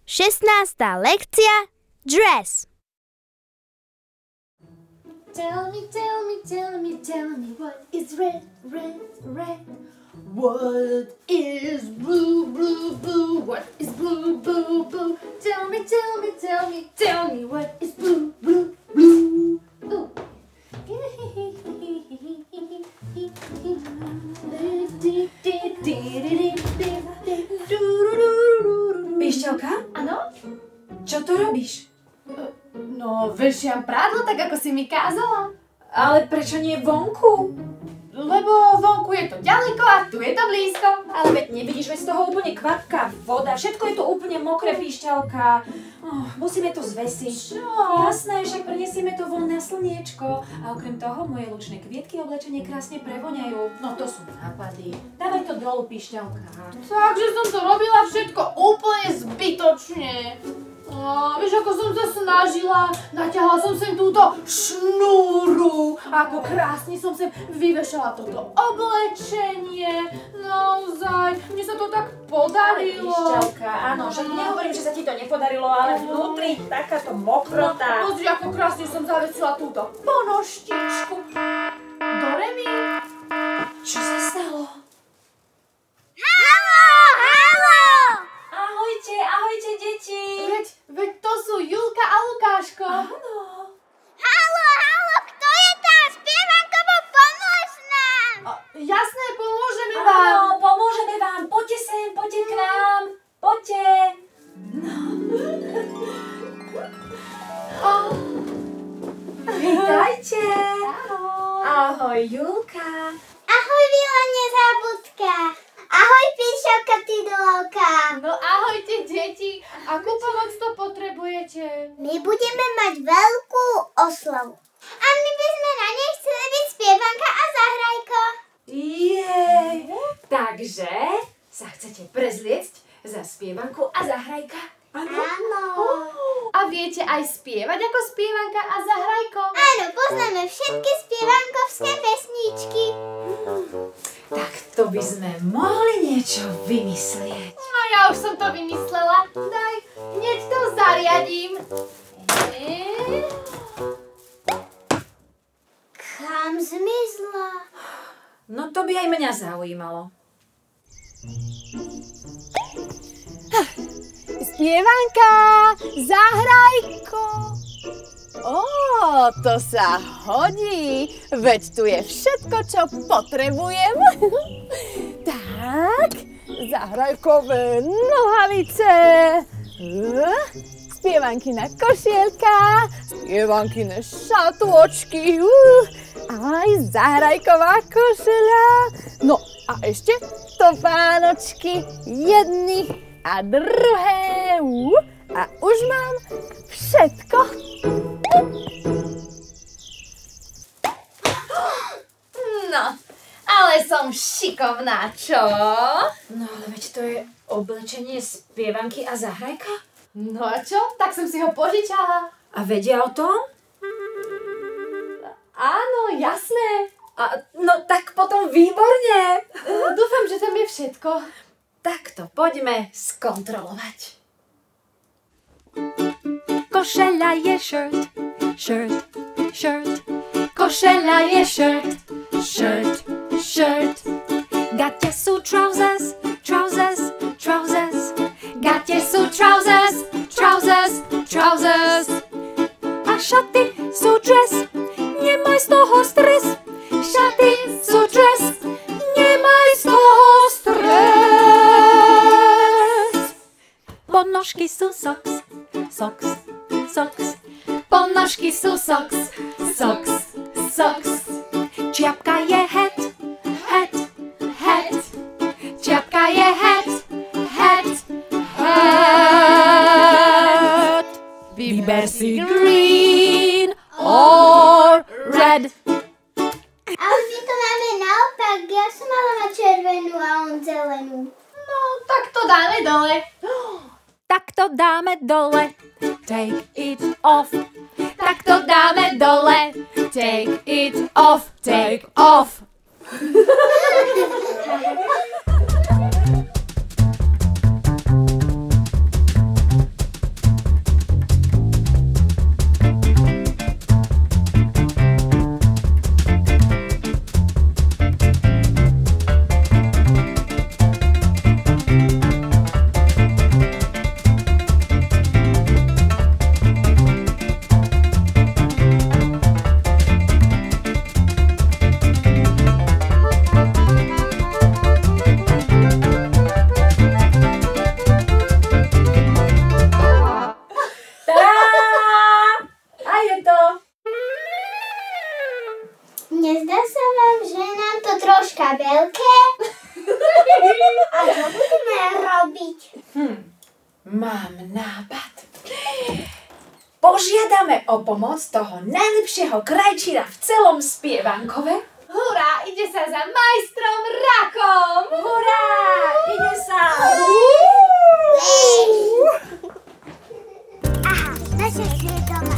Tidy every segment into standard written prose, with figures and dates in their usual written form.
16. lekcia Dress. Tell me, tell me, tell me, tell me what is red, red, red? What is blue, blue, blue? What is blue, blue, blue? Tell me, tell me, tell me, tell me what is blue, blue, blue? Ooh. Píšťalka? Áno? Čo to robíš? No, vešiam prádlo tak, ako si mi kázala. Ale prečo nie vonku? Lebo vonku je to ďaleko a tu je to blízko. Ale veď nevidíš, veď z toho úplne kvapká voda, všetko je tu úplne mokré, Píšťalka. Musíme to zvesiť. Čo? Jasné, však prinesieme to von na slniečko. A okrem toho moje lučné kvietky oblečenie krásne prevoňajú. No to sú nápady. Dávaj to dolu, Píšťalka. Takže som to robila všetko úplne zbytočne. Vieš, ako som sa snažila, natiahla som sem túto šnúru, ako krásne som sem vyvešala toto oblečenie, naozaj, mne sa to tak podarilo. Píšťalka, áno, však nehovorím, že sa ti to nepodarilo, ale vnútri takáto mokrota. Pozri, ako krásne som zavesila túto ponoštičku. Do remi. Čo sa stalo? Ahojte, ahojte, deti. Veď to sú Julka a Lukáško. Áno. Haló, kto je tam? Spievankovo, pomôž nám! Jasné, pomôžeme vám. Áno, pomôžeme vám. Poďte sem, poďte k nám. Poďte. No. Vítajte. Ahoj, Julka. Ahoj, Vila Nezabudka. Ahoj, Píšťalka, Tydelovka. No ahojte, deti. Akú pomoc to potrebujete? My budeme mať veľkú oslavu. A my by sme na nej chceli byť spievanka a zahrajko. Jej. Takže sa chcete prezliecť za spievanku a zahrajka? Áno. A viete aj spievať ako spievanka a zahrajko? Áno, poznáme všetky spievankovské pesničky. Tak to by sme mohli niečo vymyslieť. No ja už som to vymyslela. Daj, hneď to zariadím. Kam zmizla? No to by aj mňa zaujímalo. Spievanka, zahrajko. To sa hodí, veď tu je všetko, čo potrebujem. Tak, zahrajkové nohavice, spievankina košielka, spievankine šatôčky, aj zahrajková košeľa. No a ešte topánočky, jedny a druhé. A už mám všetko. No, ale som šikovná, čo? No ale veď to je oblečenie spievanky a zahrajka? No a čo? Tak som si ho požičala. A vedia o tom? Áno, jasné. No tak potom výborne. Dúfam, že tam je všetko. Tak to poďme skontrolovať. Košeľa je shirt, shirt, shirt. Košeľa je shirt, shirt, shirt. Gate sú trousers, trousers, trousers. Gate sú trousers, trousers, trousers. A šaty sú dress, nemaj z toho stres. Šaty sú dress, nemaj z toho stres. Ponožky sú socks, socks, socks. Ponožky sú socks, socks, socks. Čiapka je hat, hat, hat. Čiapka je hat, hat, hat. Vyber si green or red. Ale my to máme naopak, ja som mala mať červenú a on zelenú. No, tak to dáme dole. Tak to dáme dole. Take it off. Tak to dáme dole. Take it off. Take off. robiť? Mám nápad. Požiadame o pomoc toho najlepšieho krajčíra v celom Spievankove. Hurá, ide sa za majstrom Rakom! Hurá, ide sa! Aha, naša je doma.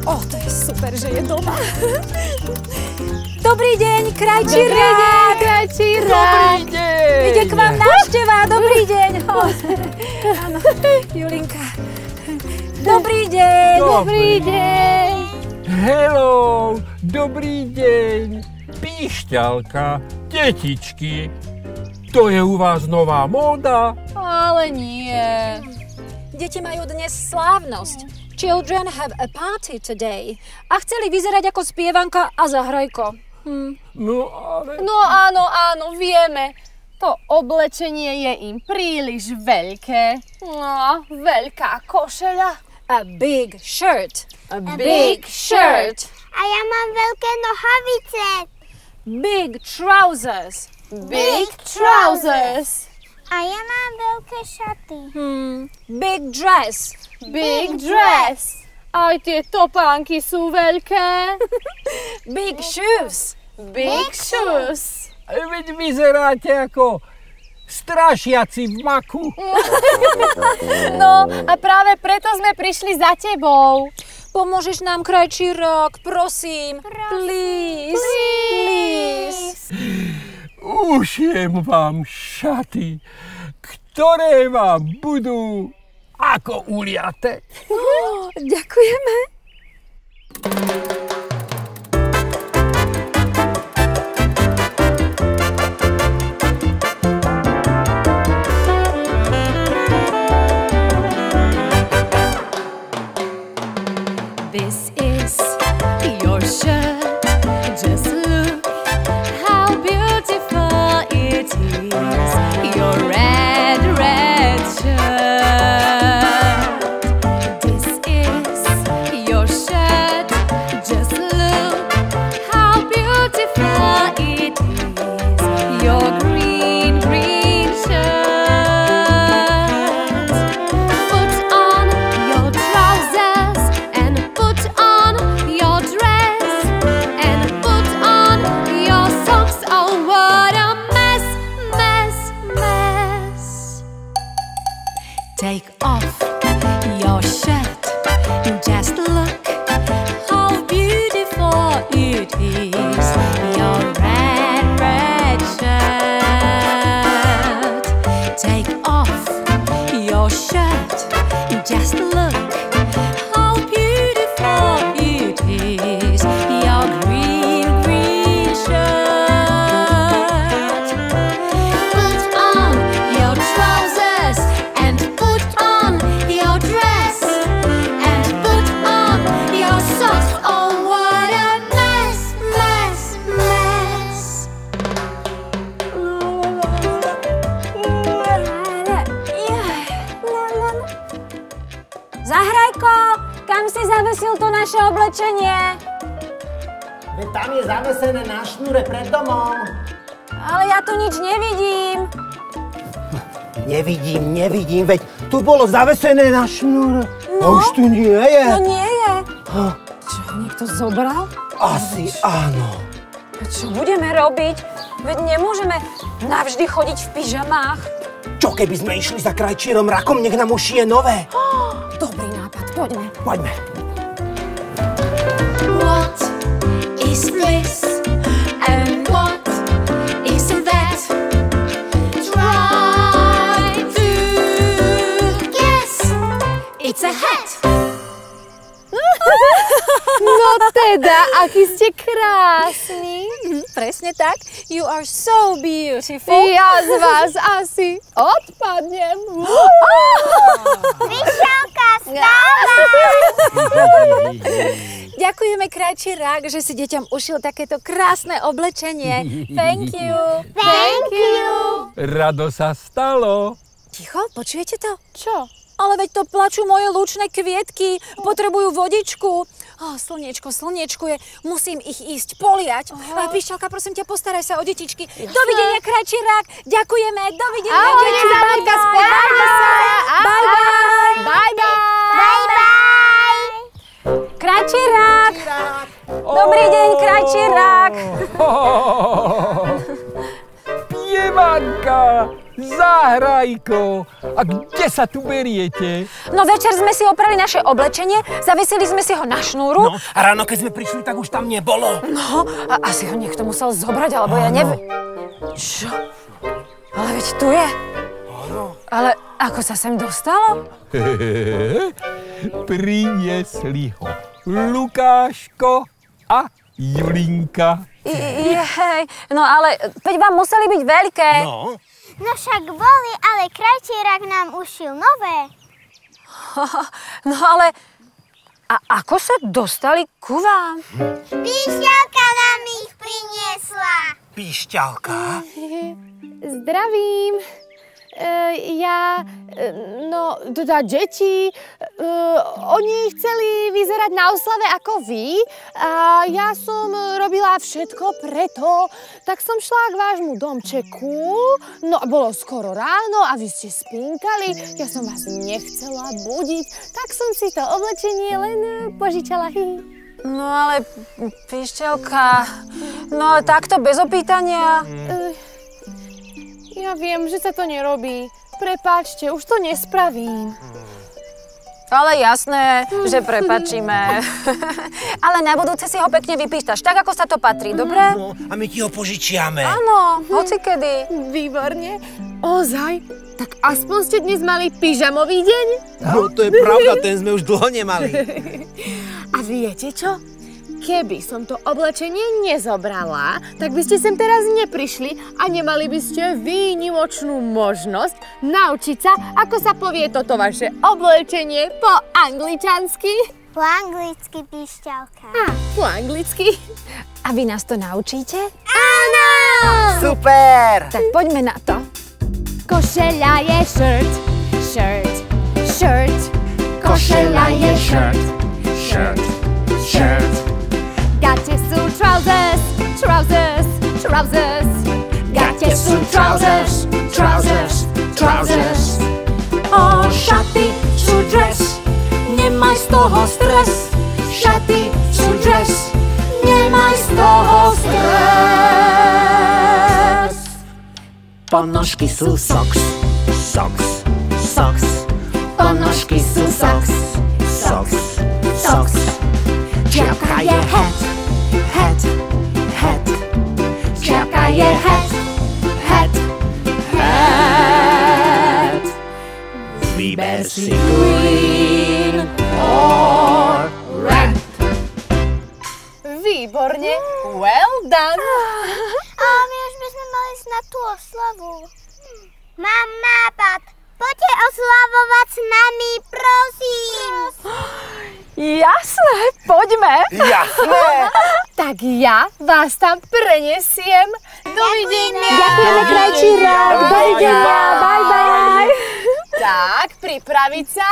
To je super, že je doma. Dobrý deň, krajčí Rák. Krajčí Rák. Dobrý deň. Ide k vám návšteva, dobrý deň. Áno, Julinka. Dobrý deň. Dobrý deň. Hello, dobrý deň. Píšťalka, detičky, to je u vás nová móda? Ale nie. Deti majú dnes slávnosť. Children have a party today. A chceli vyzerať ako Spievanka a Zahrajko. No ale... No áno, vieme. To oblečenie je im príliš veľké. No, veľká košeľa. A big shirt. A big shirt. A ja mám veľké nohavice. Big trousers. Big trousers. A ja mám veľké šaty. Big dress. Big dress. Aj tie topánky sú veľké. Big shoes. Big shoes. Veď vyzeráte ako strašiaci v maku. No a práve preto sme prišli za tebou. Pomôžeš nám, krajčí Rák, prosím. Please. Ušijem vám šaty, ktoré vám budú ako uliate. Ďakujeme. This is your shirt. Just look how beautiful it is. Your red shirt. This is your shirt. Just look how beautiful it is. Your green shirt. Put on your trousers and put on your dress and put on your socks. Oh, what a mess. Take off your shirt. Just look how beautiful it is. Your red shirt. Take off your shirt. Just look how beautiful it is. Your green shirt. Put on your trousers and put on your dress and put on your socks. Oh, what a mess. Zahrajko, kam si zavesil to naše oblečenie? Veď tam je zavesené na šnúre pred domom. Ale ja tu nič nevidím. Nevidím, veď tu bolo zavesené na šnúre. A už tu nie je. No nie je. Čo, niekto zobral? Asi áno. A čo budeme robiť? Veď nemôžeme navždy chodiť v pyžamách. Čo keby sme išli za krajčírom Rakom, nech nám ušije nové? Dobrý nápad, poďme. Poďme. What is this and what is that? Try to guess. It's a hat. No teda, aký ste krásni. Presne tak. You are so beautiful. Ja z vás asi odpadnem. Vyšelka, stáva! Ďakujeme, krajčí Rák, že si deťom ušil takéto krásne oblečenie. Thank you. Thank you. Rado sa stalo. Ticho, počujete to? Čo? Ale veď to plačú moje lučné kvietky. Potrebujú vodičku. Slniečko je. Musím ich ísť poliať. Píšťalka, prosím ťa, postaraj sa o detičky. Dovidenia, krajčí Rák. Ďakujeme. Dovidenia, Ahojte, Zahrajka, spodáme sa. Ako? A kde sa tu beriete? No večer sme si oprali naše oblečenie, zavesili sme si ho na šnúru. No, a ráno, keď sme prišli, tak už tam nebolo. No, a asi ho niekto musel zobrať, alebo ja neviem. Čo? Ale veď tu je. Ale ako sa sem dostalo? Priniesli ho Lukáško a Julinka. Jej, no ale veď vám museli byť veľké. No. No však boli, ale krajčierak nám ušil nové. No ale a ako sa dostali ku vám? Píšťalka nám ich priniesla. Píšťalka? Zdravím. Deti, oni chceli vyzerať na oslave ako vy a ja som robila všetko preto, tak som šla k vášmu domčeku, no bolo skoro ráno a vy ste spinkali, ja som vás nechcela budiť, tak som si to oblečenie len požičala. No ale Píšťalka, no takto bez opýtania. Ja viem, že sa to nerobí. Prepáčte, už to nespravím. Ale jasné, že prepáčime. Ale na budúce si ho pekne vypýtaš, tak ako sa to patrí, dobre? No, a my ti ho požičiame. Áno, hocikedy. Výborne. Ozaj? Tak aspoň ste dnes mali pyžamový deň? No, to je pravda, ten sme už dlho nemali. A viete čo? Keby som to oblečenie nezobrala, tak by ste sem teraz neprišli a nemali by ste výnimočnú možnosť naučiť sa, ako sa povie toto vaše oblečenie po angličansky. Po anglicky, Píšťalka. Po anglicky. A vy nás to naučíte? Áno! Super! Tak poďme na to. Košeľa je shirt, shirt, shirt. Košeľa je shirt, shirt, shirt. Gacie sú trousers, trousers, trousers. Gacie sú trousers, trousers, trousers. O, šaty sú dress, nemaj z toho stres. Šaty sú dress, nemaj z toho stres. Ponožky sú socks, socks, socks. Ponožky sú socks, socks, socks. Čiapka je hat, hat, hat. Čiapka je hat, hat, hat. Vyber si green or red. Výborne, well done. A my už by sme mali ísť na tú oslavu. Mám nápad. Poďte oslavovať s nami, prosím. Jasné, poďme. Jasné! Tak ja vás tam prenesiem. Dovidenia. Ďakujeme, krajčírák. Dovidenia. Bye, bye. Tak, pripraviť sa.